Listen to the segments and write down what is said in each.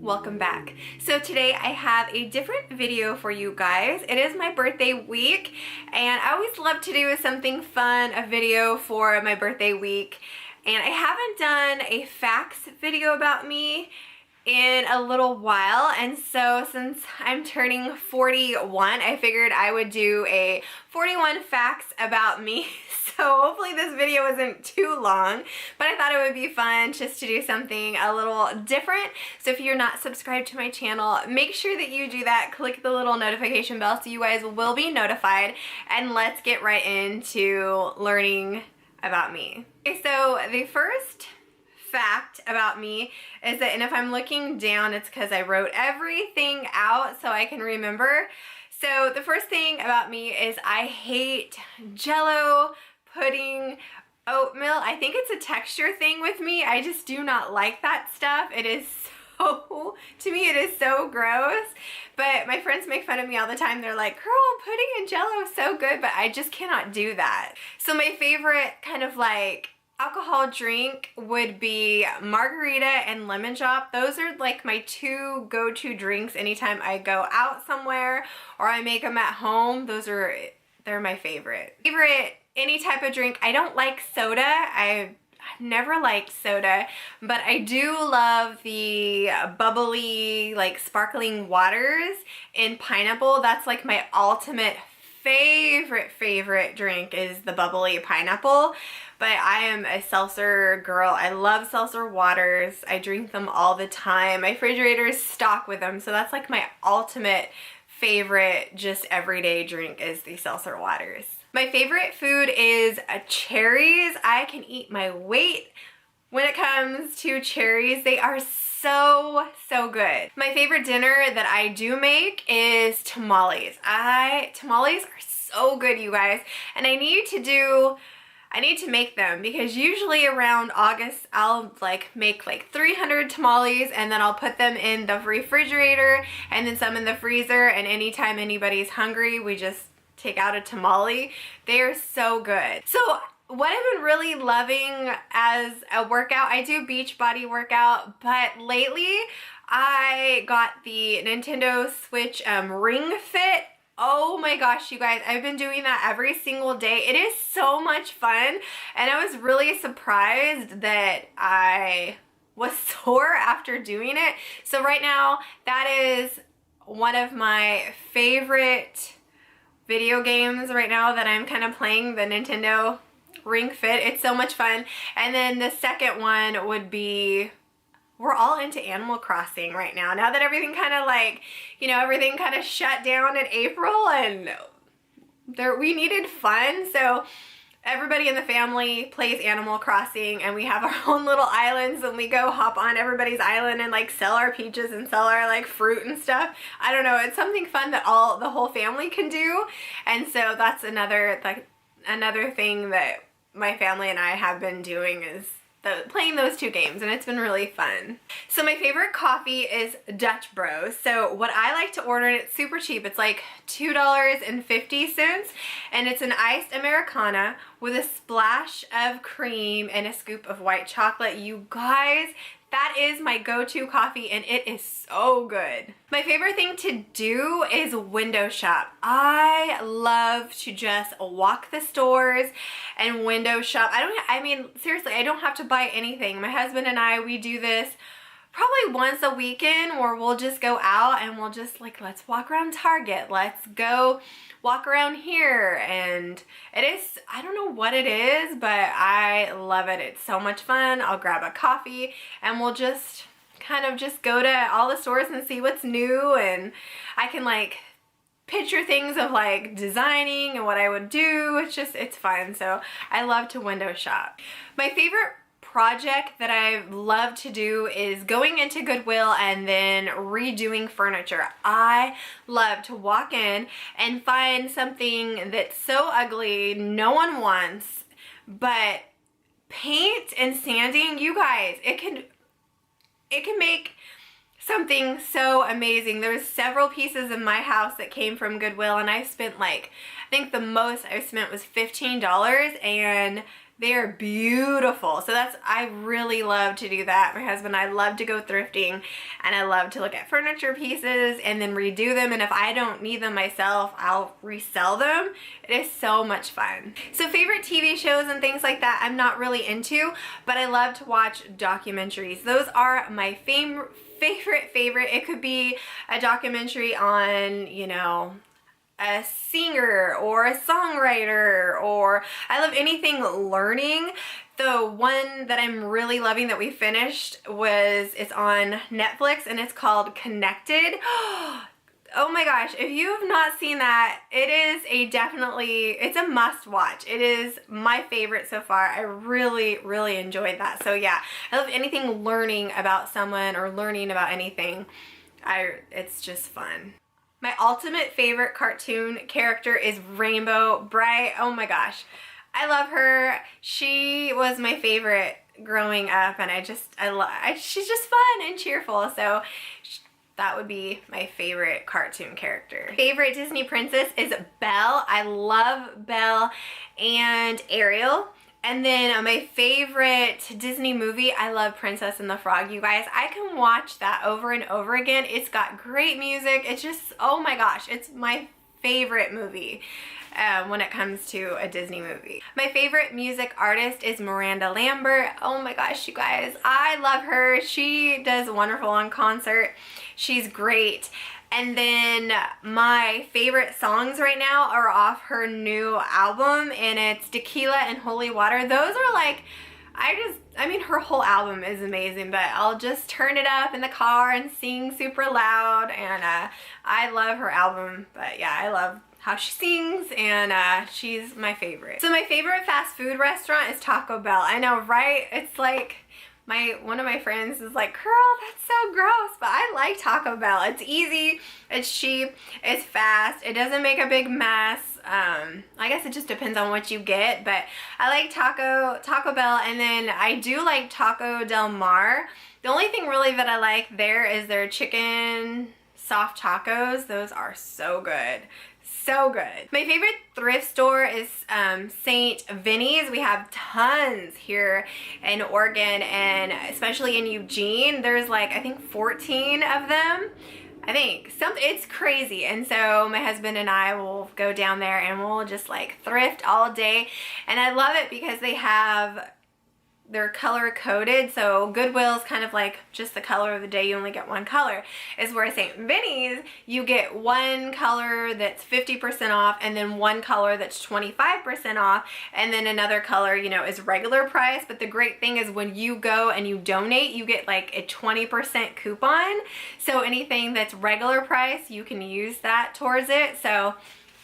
Welcome back. So today I have a different video for you guys. It is my birthday week and I always love to do something fun, a video for my birthday week. And I haven't done a facts video about me in a little while, and so since I'm turning 41, I figured I would do a 41 facts about me. So hopefully this video isn't too long, but I thought it would be fun just to do something a little different. So if you're not subscribed to my channel, make sure that you do that. Click the little notification bell so you guys will be notified, and let's get right into learning about me. Okay, so the first fact about me is that, and if I'm looking down, it's because I wrote everything out so I can remember. So the first thing about me is I hate Jello, pudding, oatmeal. I think it's a texture thing with me. I just do not like that stuff. It is so, to me it is so gross. But my friends make fun of me all the time. They're like, girl, pudding and Jello is so good, but I just cannot do that. So my favorite kind of like alcohol drink would be margarita and lemon drop. Those are like my two go-to drinks anytime I go out somewhere or I make them at home. They're my favorite. Any type of drink. I don't like soda. I've never liked soda, but I do love the bubbly, like sparkling waters in pineapple. That's like my ultimate favorite drink is the bubbly pineapple. But I am a seltzer girl. I love seltzer waters. I drink them all the time. My refrigerator is stocked with them, so that's like my ultimate favorite just everyday drink is the seltzer waters. My favorite food is cherries. I can eat my weight when it comes to cherries. They are so good. My favorite dinner that I do make is tamales. Tamales are so good, you guys, and I need to make them because usually around August I'll like make like 300 tamales and then I'll put them in the refrigerator and then some in the freezer, and anytime anybody's hungry we just take out a tamale. They're so good. So what I've been really loving as a workout, I do beach body workout, but lately I got the Nintendo Switch Ring Fit. Oh my gosh, you guys, I've been doing that every single day. It is so much fun, and I was really surprised that I was sore after doing it. So right now, that is one of my favorite video games right now that I'm kind of playing, the Nintendo Ring Fit. It's so much fun. And then the second one would be, we're all into Animal Crossing right now. Now that everything kind of like, you know, everything kind of shut down in April and we needed fun. So everybody in the family plays Animal Crossing and we have our own little islands and we go hop on everybody's island and like sell our peaches and sell our like fruit and stuff. I don't know. It's something fun that the whole family can do. And so that's another thing that my family and I have been doing is playing those two games, and it's been really fun. So my favorite coffee is Dutch Bros. So what I like to order, and it's super cheap, it's like $2.50, and it's an iced Americano with a splash of cream and a scoop of white chocolate. You guys, that is my go-to coffee and it is so good. My favorite thing to do is window shop. I love to just walk the stores and window shop. I mean, seriously, I don't have to buy anything. My husband and I, we do this probably once a weekend where we'll just go out and we'll just like, let's walk around Target. Let's go walk around here. And it is, I don't know what it is, but I love it. It's so much fun. I'll grab a coffee and we'll just kind of just go to all the stores and see what's new, and I can like picture things of like designing and what I would do. It's fun. So I love to window shop. My favorite project that I love to do is going into Goodwill and then redoing furniture. I love to walk in and find something that's so ugly no one wants, but paint and sanding, you guys, it can make something so amazing. There's several pieces in my house that came from Goodwill, and I spent like, I think the most I spent was $15, and They are beautiful. So I really love to do that. My husband and I love to go thrifting, and I love to look at furniture pieces and then redo them. And if I don't need them myself, I'll resell them. It is so much fun. So favorite TV shows and things like that, I'm not really into, but I love to watch documentaries. Those are my favorite. It could be a documentary on, you know, a singer or a songwriter, or I love anything learning. The one that I'm really loving that we finished it's on Netflix, and it's called Connected. Oh my gosh, if you have not seen that, it's a must watch. It is my favorite so far. I really, really enjoyed that. So yeah, I love anything learning about someone or learning about anything. It's just fun. My ultimate favorite cartoon character is Rainbow Bright. Oh my gosh, I love her. She was my favorite growing up, and she's just fun and cheerful. So that would be my favorite cartoon character. Favorite Disney princess is Belle. I love Belle and Ariel. And then my favorite Disney movie, I love Princess and the Frog. You guys, I can watch that over and over again. It's got great music. It's just, oh my gosh, it's my favorite movie when it comes to a Disney movie. My favorite music artist is Miranda Lambert. Oh my gosh, you guys, I love her. She does wonderful on concert. She's great. And then my favorite songs right now are off her new album, and it's Tequila and Holy Water. Those are like, I mean, her whole album is amazing, but I'll just turn it up in the car and sing super loud, and I love her album. But yeah, I love how she sings, and she's my favorite. So my favorite fast food restaurant is Taco Bell. I know, right? It's like, one of my friends is like, girl, that's so gross, but I like Taco Bell. It's easy, it's cheap, it's fast, it doesn't make a big mess. I guess it just depends on what you get, but I like Taco Bell, and then I do like Taco Del Mar. The only thing really that I like there is their chicken soft tacos. Those are so good. So good. My favorite thrift store is St. Vinny's. We have tons here in Oregon, and especially in Eugene. There's like, I think 14 of them. It's crazy. And so my husband and I will go down there and we'll just like thrift all day. And I love it because they're color coded, so Goodwill's kind of like just the color of the day, you only get one color. Is where St. Vinny's, you get one color that's 50% off, and then one color that's 25% off, and then another color, you know, is regular price. But the great thing is when you go and you donate, you get like a 20% coupon. So anything that's regular price, you can use that towards it. So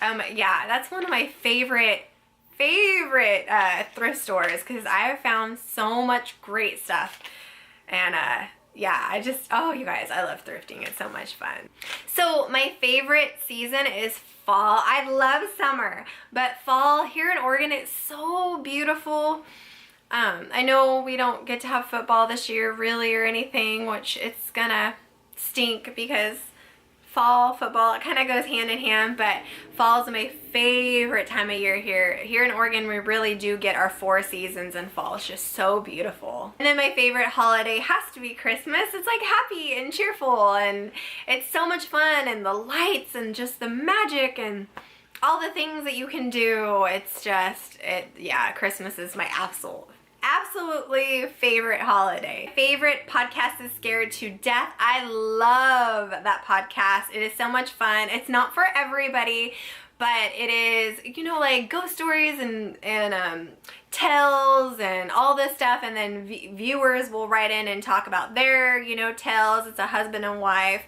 yeah, that's one of my favorite thrift stores, because I have found so much great stuff. And yeah, oh, you guys, I love thrifting. It's so much fun. So my favorite season is fall. I love summer, but fall here in Oregon, it's so beautiful. I know we don't get to have football this year really or anything, which it's gonna stink because fall football, it kind of goes hand in hand, but fall is my favorite time of year here. Here in Oregon, we really do get our 4 seasons, and fall is just so beautiful. And then my favorite holiday has to be Christmas. It's like happy and cheerful, and it's so much fun, and the lights and just the magic and all the things that you can do. It's just, yeah, Christmas is my absolutely favorite holiday. Favorite podcast is Scared to Death. I love that podcast. It is so much fun. It's not for everybody, but it is, you know, like ghost stories and tales and all this stuff, and then viewers will write in and talk about their, you know, tales. It's a husband and wife,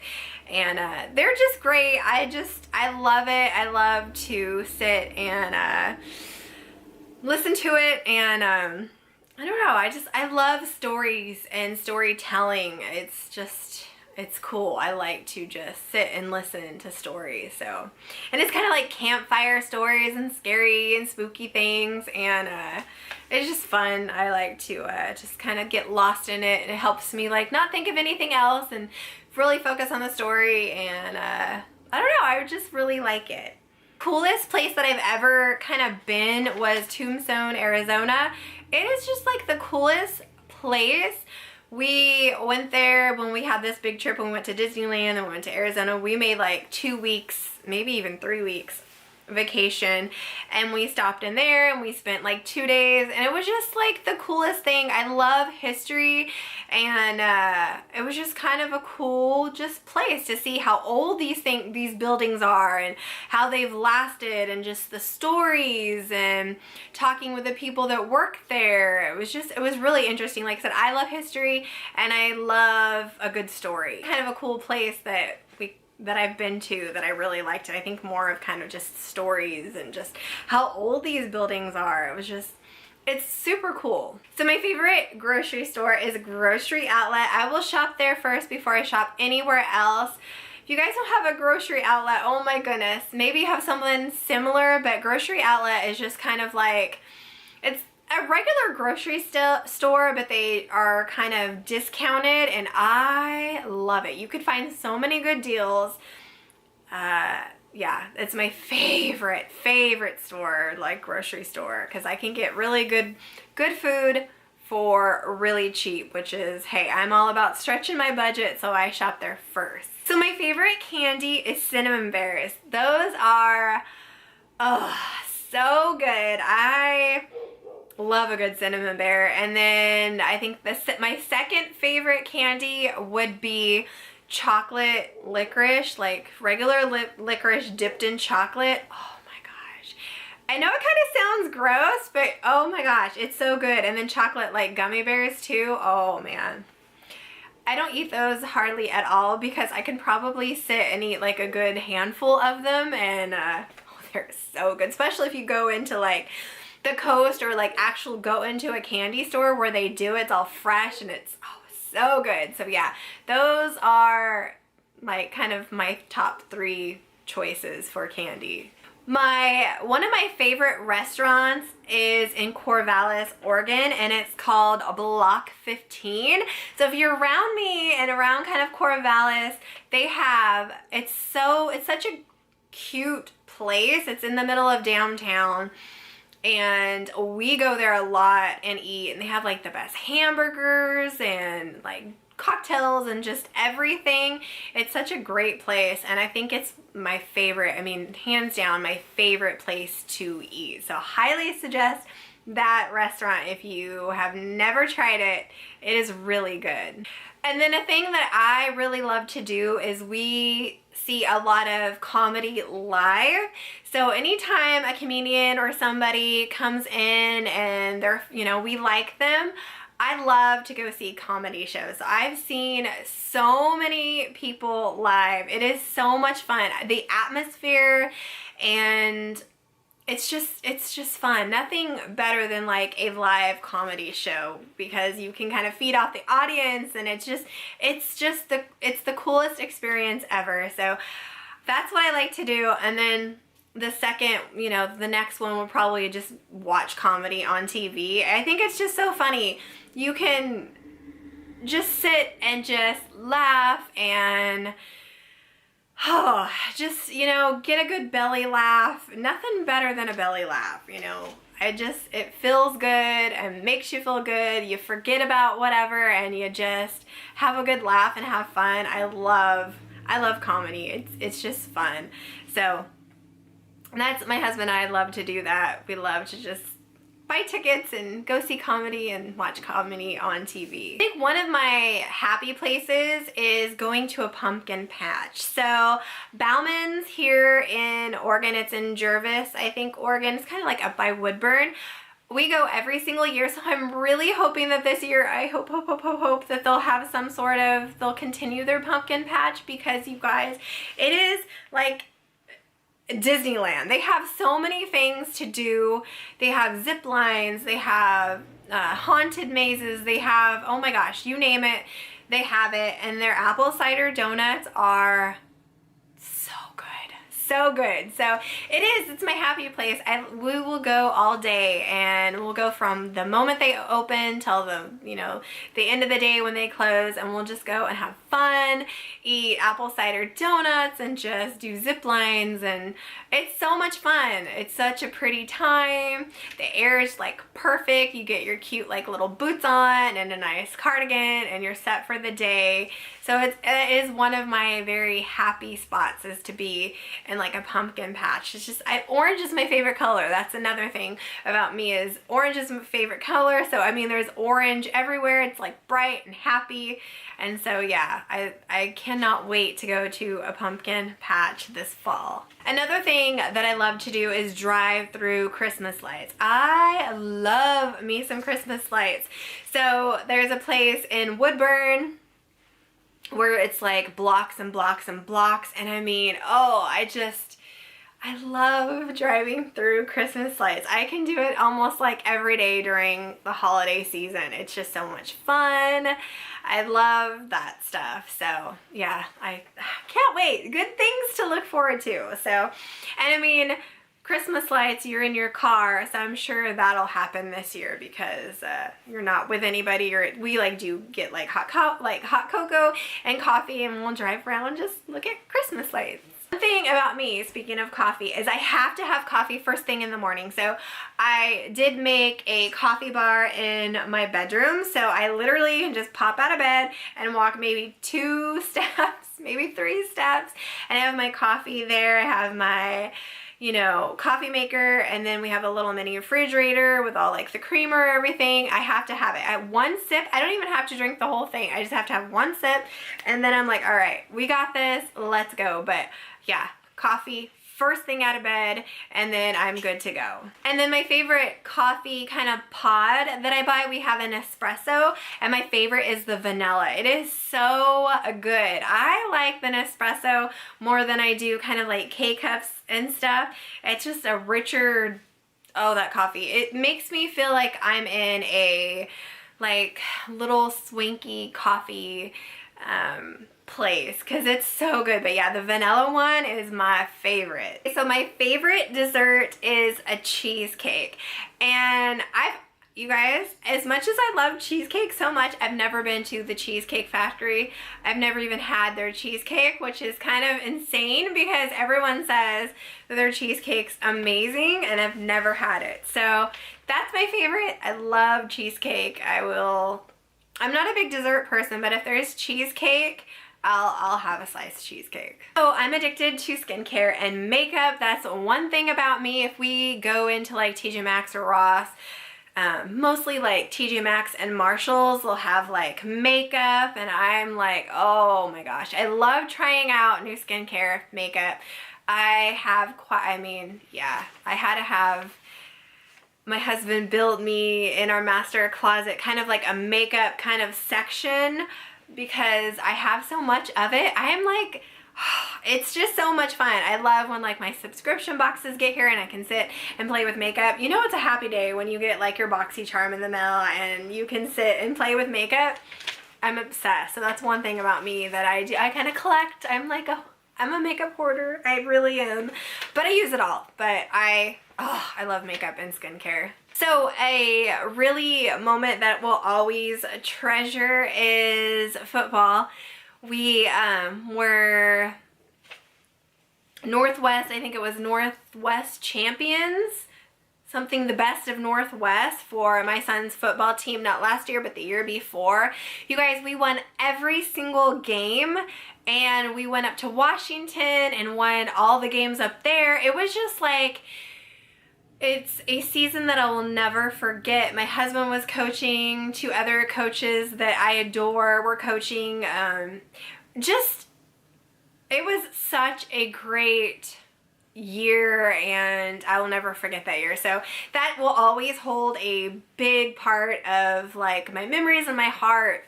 and they're just great. I love it. I love to sit and listen to it, and I don't know, I love stories and storytelling. It's cool. I like to just sit and listen to stories. So, and it's kind of like campfire stories and scary and spooky things, and it's just fun. I like to just kind of get lost in it. It helps me like not think of anything else and really focus on the story, and I don't know, I just really like it. Coolest place that I've ever kind of been was Tombstone, Arizona. It is just like the coolest place. We went there when we had this big trip when we went to Disneyland and we went to Arizona. We made like 2 weeks, maybe even 3 weeks vacation, and we stopped in there and we spent like 2 days, and it was just like the coolest thing. I love history, and it was just kind of a cool just place to see how old these buildings are and how they've lasted, and just the stories and talking with the people that work there. It was really interesting. Like I said, I love history and I love a good story. Kind of a cool place that I've been to that I really liked, and I think more of kind of just stories and just how old these buildings are. It's super cool. So my favorite grocery store is Grocery Outlet. I will shop there first before I shop anywhere else. If you guys don't have a grocery outlet, oh my goodness, maybe you have something similar, but Grocery Outlet is just kind of like, it's a regular grocery store, but they are kind of discounted, and I love it. You could find so many good deals. Yeah, it's my favorite store, like grocery store, because I can get really good food for really cheap, which is, hey, I'm all about stretching my budget, so I shop there first. So my favorite candy is cinnamon bears. Those are, oh, so good. I love a good cinnamon bear. And then I think my second favorite candy would be chocolate licorice, like regular licorice dipped in chocolate. Oh my gosh. I know it kind of sounds gross, but oh my gosh, it's so good. And then chocolate like gummy bears too. Oh man. I don't eat those hardly at all because I can probably sit and eat like a good handful of them, and they're so good, especially if you go into like the coast or like go into a candy store where they do it. It's all fresh and it's so good. So yeah, those are like kind of my top 3 choices for candy. One of my favorite restaurants is in Corvallis, Oregon, and it's called Block 15. So if you're around me and around kind of Corvallis, it's such a cute place. It's in the middle of downtown, and we go there a lot and eat, and they have like the best hamburgers and like cocktails and just everything. It's such a great place, and I think it's my favorite, I mean, hands down, my favorite place to eat. So highly suggest that restaurant if you have never tried it. It is really good. And then a thing that I really love to do is we see a lot of comedy live. So anytime a comedian or somebody comes in and we like them, I love to go see comedy shows. I've seen so many people live. It is so much fun. The atmosphere, and it's just fun. Nothing better than like a live comedy show, because you can kind of feed off the audience, and it's the coolest experience ever. So that's what I like to do. And then the second, the next one will probably just watch comedy on TV. I think it's just so funny. You can just sit and just laugh and just, get a good belly laugh. Nothing better than a belly laugh, it feels good and makes you feel good. You forget about whatever and you just have a good laugh and have fun. I love comedy. It's just fun. So that's my husband and I love to do that. We love to just buy tickets and go see comedy and watch comedy on TV. I think one of my happy places is going to a pumpkin patch. So Bauman's here in Oregon. It's in Jervis, I think, Oregon. It's kind of like up by Woodburn. We go every single year, so I'm really hoping that this year, I hope that they'll have they'll continue their pumpkin patch, because you guys, it is like Disneyland. They have so many things to do. They have zip lines, they have haunted mazes, they have, oh my gosh, you name it, they have it. And their apple cider donuts are so good. so good. So it's my happy place. We will go all day, and we'll go from the moment they open till the end of the day when they close, and we'll just go and have fun, eat apple cider donuts, and just do zip lines, and it's so much fun. It's such a pretty time. The air is like perfect. You get your cute like little boots on and a nice cardigan, and you're set for the day. So it is one of my very happy spots, is to be in like a pumpkin patch. It's just, orange is my favorite color. That's another thing about me, is orange is my favorite color. So I mean, there's orange everywhere. It's like bright and happy. And so yeah, I cannot wait to go to a pumpkin patch this fall. Another thing that I love to do is drive through Christmas lights. I love me some Christmas lights. So there's a place in Woodburn where it's like blocks and blocks and blocks, and I mean, I love driving through Christmas lights. I can do it almost like every day during the holiday season. It's just so much fun. I love that stuff. So yeah, I can't wait. Good things to look forward to. So, and I mean, Christmas lights, you're in your car, so I'm sure that'll happen this year, because you're not with anybody, or we like do get like hot cocoa and coffee, and we'll drive around and just look at Christmas lights. One thing about me, speaking of coffee, is I have to have coffee first thing in the morning. So I did make a coffee bar in my bedroom. So I literally can just pop out of bed and walk maybe 2 steps, maybe 3 steps, and I have my coffee there. I have my coffee maker, and then we have a little mini refrigerator with all like the creamer, everything. I have to have it at 1 sip. I don't even have to drink the whole thing. I just have to have 1 sip, and then I'm like, all right, we got this, let's go. But yeah, coffee first thing out of bed, and then I'm good to go. And then my favorite coffee kind of pod that I buy, we have an espresso, and my favorite is the vanilla. It is so good. I like the Nespresso more than I do kind of like K-Cups and stuff. It's just a richer, that coffee. It makes me feel like I'm in a like little swanky coffee place, because it's so good. But yeah, the vanilla one is my favorite. So my favorite dessert is a cheesecake, and you guys, as much as I love cheesecake so much, I've never been to the Cheesecake Factory. I've never even had their cheesecake, which is kind of insane, because everyone says that their cheesecake's amazing, and I've never had it. So that's my favorite. I love cheesecake. I'm not a big dessert person, but if there's cheesecake, I'll have a slice of cheesecake. So I'm addicted to skincare and makeup. That's one thing about me. If we go into like TJ Maxx or Ross, mostly like TJ Maxx and Marshalls will have like makeup, and I'm like, oh my gosh, I love trying out new skincare makeup. I had to have my husband build me in our master closet kind of like a makeup kind of section, because I have so much of it. I am like, it's just so much fun. I love when like my subscription boxes get here and I can sit and play with makeup. It's a happy day when you get like your BoxyCharm in the mail and you can sit and play with makeup. I'm obsessed. So that's one thing about me that I do. I kind of collect. I'm a makeup hoarder. I really am. But I use it all. But I love makeup and skincare. So a really moment that we'll always treasure is football. We were Northwest, I think it was Northwest champions, something the best of Northwest for my son's football team, not last year, but the year before. You guys, we won every single game, and we went up to Washington and won all the games up there. It was just like, it's a season that I will never forget. My husband was coaching, 2 other coaches that I adore were coaching. It was such a great year, and I will never forget that year. So that will always hold a big part of like my memories and my heart.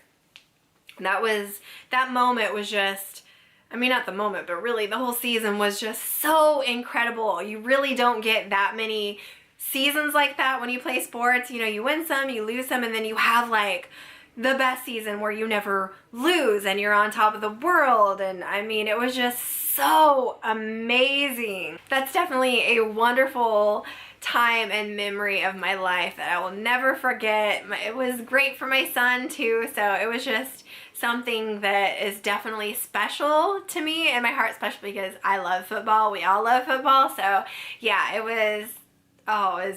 That moment was just, not the moment, but really the whole season was just so incredible. You really don't get that many seasons like that when you play sports. You win some, you lose some, and then you have like the best season where you never lose and you're on top of the world. And it was just so amazing. That's definitely a wonderful time and memory of my life that I will never forget. It was great for my son too, so it was just something that is definitely special to me and my heart, especially because I love football. We all love football, so yeah, it was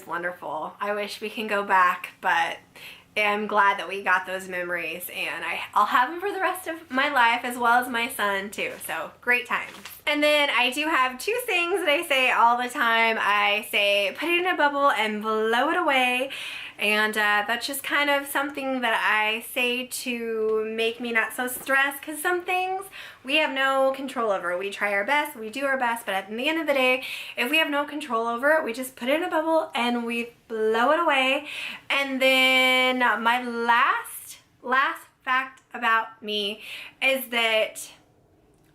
wonderful. I wish we can go back, but I'm glad that we got those memories, and I'll have them for the rest of my life as well as my son too, so great times. And then I do have two things that I say all the time. I say put it in a bubble and blow it away, and that's just kind of something that I say to make me not so stressed, because some things we have no control over. We try our best, we do our best, but at the end of the day, if we have no control over it, we just put it in a bubble and we blow it away. And then my last fact about me is that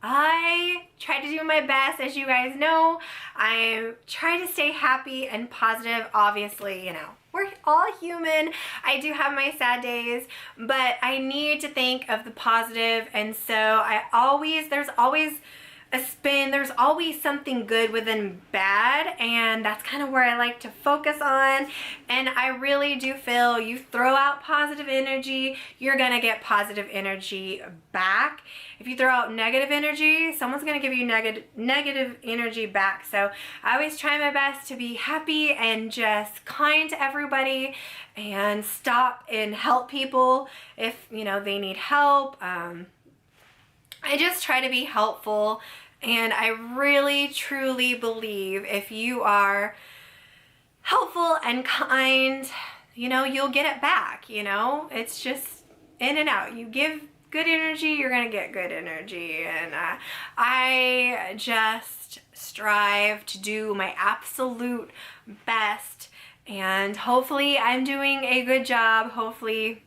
I try to do my best. As you guys know, I try to stay happy and positive. Obviously, you know, we're all human. I do have my sad days, but I need to think of the positive, and so there's always a spin, there's always something good within bad, and that's kind of where I like to focus on. And I really do feel you throw out positive energy, you're gonna get positive energy back. If you throw out negative energy, someone's gonna give you negative energy back. So I always try my best to be happy and just kind to everybody and stop and help people if, you know, they need help. I just try to be helpful, and I really truly believe if you are helpful and kind, you know, you'll get it back, you know? It's just in and out. You give good energy, you're gonna get good energy, and I just strive to do my absolute best, and hopefully I'm doing a good job. Hopefully,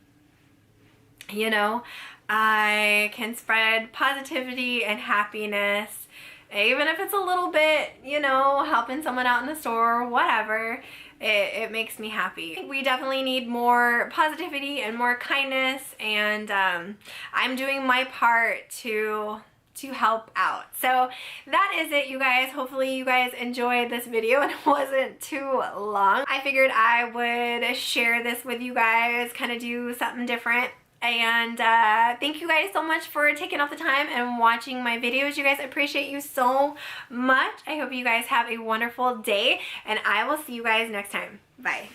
you know, I can spread positivity and happiness, even if it's a little bit, you know, helping someone out in the store or whatever. It makes me happy. We definitely need more positivity and more kindness, and I'm doing my part to help out. So that is it, you guys. Hopefully you guys enjoyed this video and it wasn't too long. I figured I would share this with you guys, kind of do something different. And thank you guys so much for taking off the time and watching my videos. You guys, I appreciate you so much. I hope you guys have a wonderful day, and I will see you guys next time. Bye.